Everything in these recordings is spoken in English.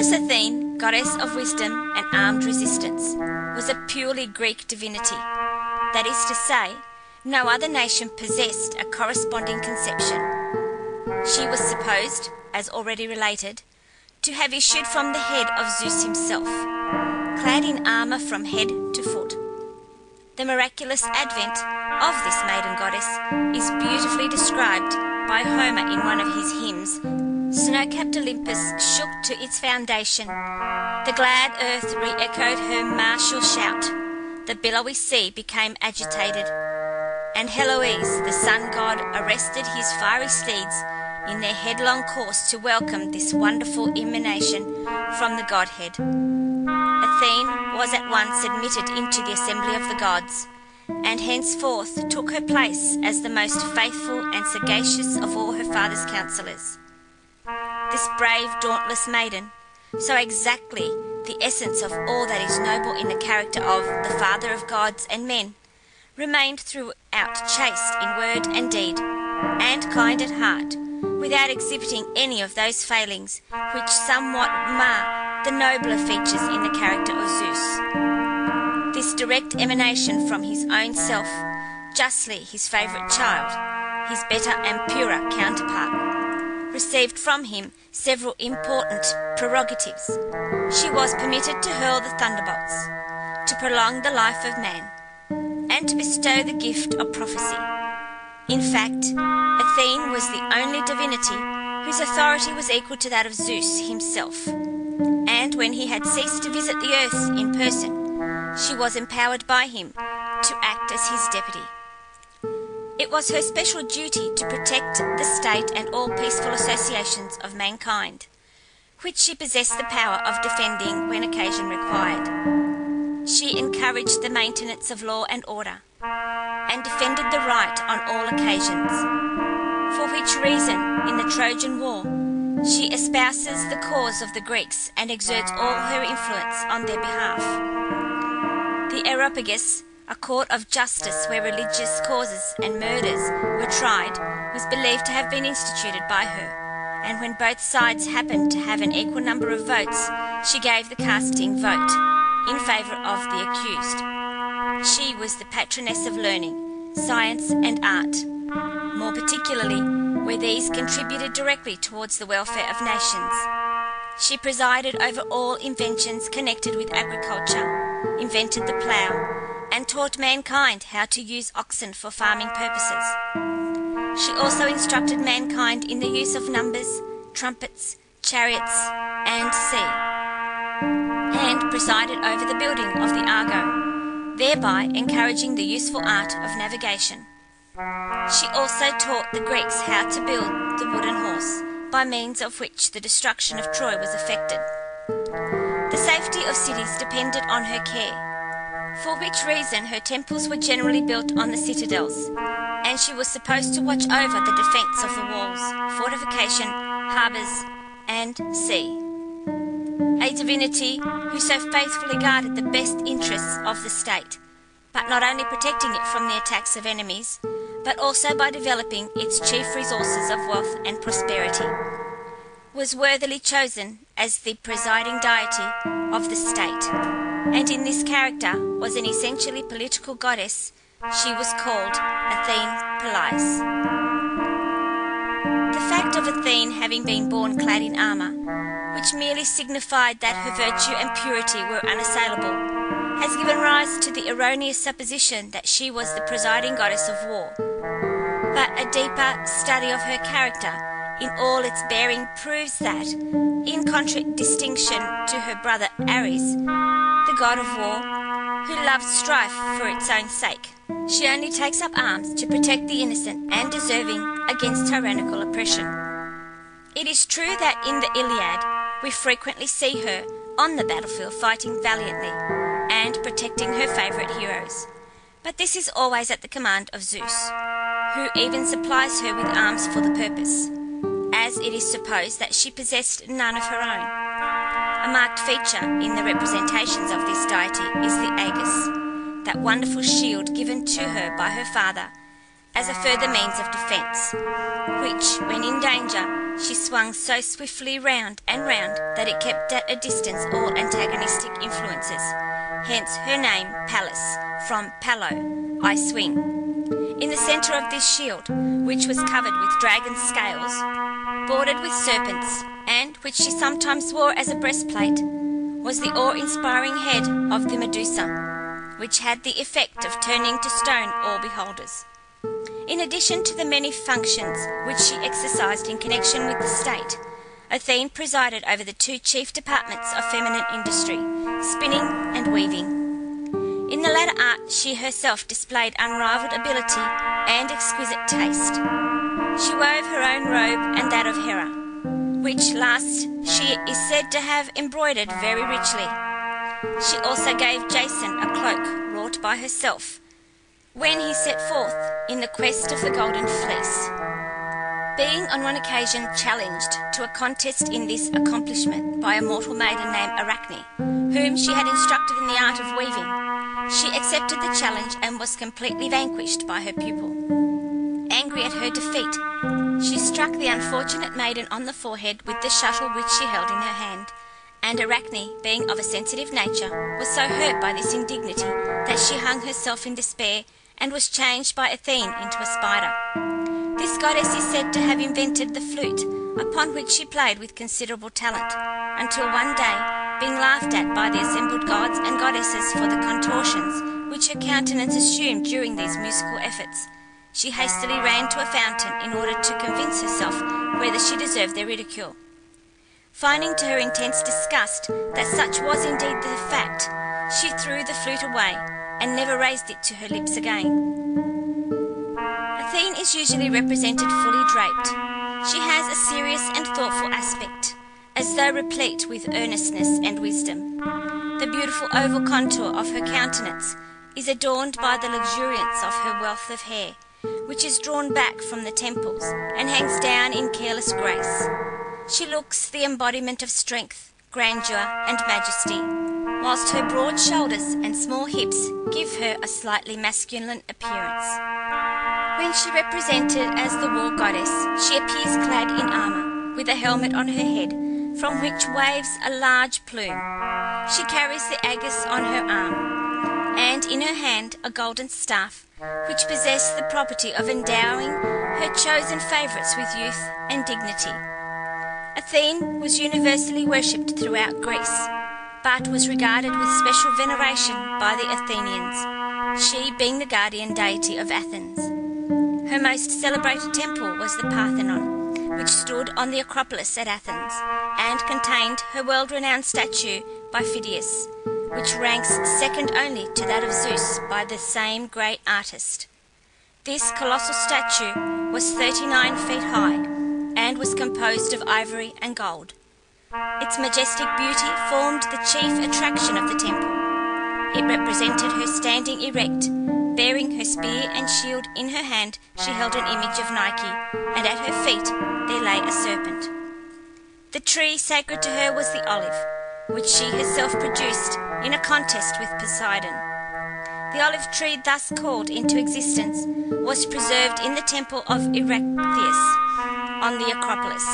Pallas Athene, goddess of wisdom and armed resistance, was a purely Greek divinity. That is to say, no other nation possessed a corresponding conception. She was supposed, as already related, to have issued from the head of Zeus himself, clad in armour from head to foot. The miraculous advent of this maiden goddess is beautifully described by Homer in one of his hymns. Snow-capped Olympus shook to its foundation. The glad earth re-echoed her martial shout. The billowy sea became agitated. And Heloise, the sun god, arrested his fiery steeds in their headlong course to welcome this wonderful emanation from the godhead. Athene was at once admitted into the assembly of the gods, and henceforth took her place as the most faithful and sagacious of all her father's counsellors. This brave, dauntless maiden, so exactly the essence of all that is noble in the character of the Father of gods and men, remained throughout chaste in word and deed, and kind at heart, without exhibiting any of those failings which somewhat mar the nobler features in the character of Zeus. This direct emanation from his own self, justly his favourite child, his better and purer counterpart, received from him several important prerogatives. She was permitted to hurl the thunderbolts, to prolong the life of man, and to bestow the gift of prophecy. In fact, Athene was the only divinity whose authority was equal to that of Zeus himself, and when he had ceased to visit the earth in person, she was empowered by him to act as his deputy. It was her special duty to protect the state and all peaceful associations of mankind, which she possessed the power of defending when occasion required. She encouraged the maintenance of law and order, and defended the right on all occasions, for which reason, in the Trojan War, she espouses the cause of the Greeks and exerts all her influence on their behalf. The Areopagus, a court of justice where religious causes and murders were tried, was believed to have been instituted by her, and when both sides happened to have an equal number of votes, she gave the casting vote in favour of the accused. She was the patroness of learning, science and art, more particularly where these contributed directly towards the welfare of nations. She presided over all inventions connected with agriculture, invented the plough, and taught mankind how to use oxen for farming purposes. She also instructed mankind in the use of numbers, trumpets, chariots, and sea, and presided over the building of the Argo, thereby encouraging the useful art of navigation. She also taught the Greeks how to build the wooden horse, by means of which the destruction of Troy was effected. The safety of cities depended on her care, for which reason her temples were generally built on the citadels, and she was supposed to watch over the defence of the walls, fortification, harbours, and sea. A divinity who so faithfully guarded the best interests of the state, but not only protecting it from the attacks of enemies, but also by developing its chief resources of wealth and prosperity, was worthily chosen as the presiding deity of the state, and in this character was an essentially political goddess. She was called Athene Pallas. The fact of Athene having been born clad in armour, which merely signified that her virtue and purity were unassailable, has given rise to the erroneous supposition that she was the presiding goddess of war. But a deeper study of her character in all its bearing proves that, in contradistinction to her brother Ares, the god of war, who loves strife for its own sake, she only takes up arms to protect the innocent and deserving against tyrannical oppression. It is true that in the Iliad we frequently see her on the battlefield fighting valiantly and protecting her favourite heroes, but this is always at the command of Zeus, who even supplies her with arms for the purpose, as it is supposed that she possessed none of her own. A marked feature in the representations of this deity is the aegis, that wonderful shield given to her by her father as a further means of defence, which, when in danger, she swung so swiftly round and round that it kept at a distance all antagonistic influences, hence her name Pallas, from pallo, I swing. In the centre of this shield, which was covered with dragon scales, bordered with serpents, and which she sometimes wore as a breastplate, was the awe-inspiring head of the Medusa, which had the effect of turning to stone all beholders. In addition to the many functions which she exercised in connection with the state, Athene presided over the two chief departments of feminine industry, spinning and weaving. In the latter art she herself displayed unrivalled ability and exquisite taste. She wove her own robe and that of Hera, which last she is said to have embroidered very richly. She also gave Jason a cloak wrought by herself, when he set forth in the quest of the Golden Fleece. Being on one occasion challenged to a contest in this accomplishment by a mortal maiden named Arachne, whom she had instructed in the art of weaving, she accepted the challenge and was completely vanquished by her pupil. Angry at her defeat, she struck the unfortunate maiden on the forehead with the shuttle which she held in her hand, and Arachne, being of a sensitive nature, was so hurt by this indignity that she hung herself in despair and was changed by Athene into a spider. This goddess is said to have invented the flute, upon which she played with considerable talent, until one day, being laughed at by the assembled gods and goddesses for the contortions which her countenance assumed during these musical efforts, she hastily ran to a fountain in order to convince herself whether she deserved their ridicule. Finding to her intense disgust that such was indeed the fact, she threw the flute away and never raised it to her lips again. Athene is usually represented fully draped. She has a serious and thoughtful aspect, as though replete with earnestness and wisdom. The beautiful oval contour of her countenance is adorned by the luxuriance of her wealth of hair, which is drawn back from the temples and hangs down in careless grace. She looks the embodiment of strength, grandeur, and majesty, whilst her broad shoulders and small hips give her a slightly masculine appearance. When she represented as the war goddess, she appears clad in armour, with a helmet on her head, from which waves a large plume. She carries the aegis on her arm, and in her hand a golden staff, which possessed the property of endowing her chosen favourites with youth and dignity. Athene was universally worshipped throughout Greece, but was regarded with special veneration by the Athenians, she being the guardian deity of Athens. Her most celebrated temple was the Parthenon, which stood on the Acropolis at Athens, and contained her world-renowned statue by Phidias, which ranks second only to that of Zeus by the same great artist. This colossal statue was 39 feet high, and was composed of ivory and gold. Its majestic beauty formed the chief attraction of the temple. It represented her standing erect, bearing her spear and shield in her hand. She held an image of Nike, and at her feet there lay a serpent. The tree sacred to her was the olive, which she herself produced in a contest with Poseidon. The olive tree thus called into existence was preserved in the temple of Erechtheus on the Acropolis,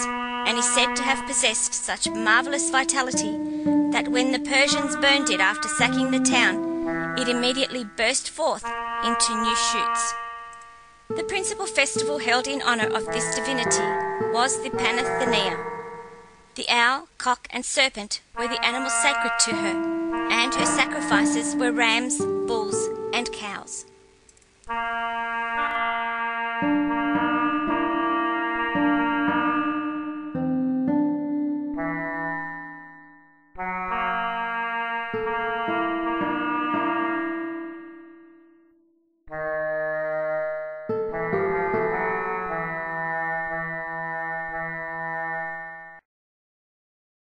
and is said to have possessed such marvellous vitality that when the Persians burned it after sacking the town, it immediately burst forth into new shoots. The principal festival held in honour of this divinity was the Panathenaea. The owl, cock, and serpent were the animals sacred to her, and her sacrifices were rams, bulls, and cows.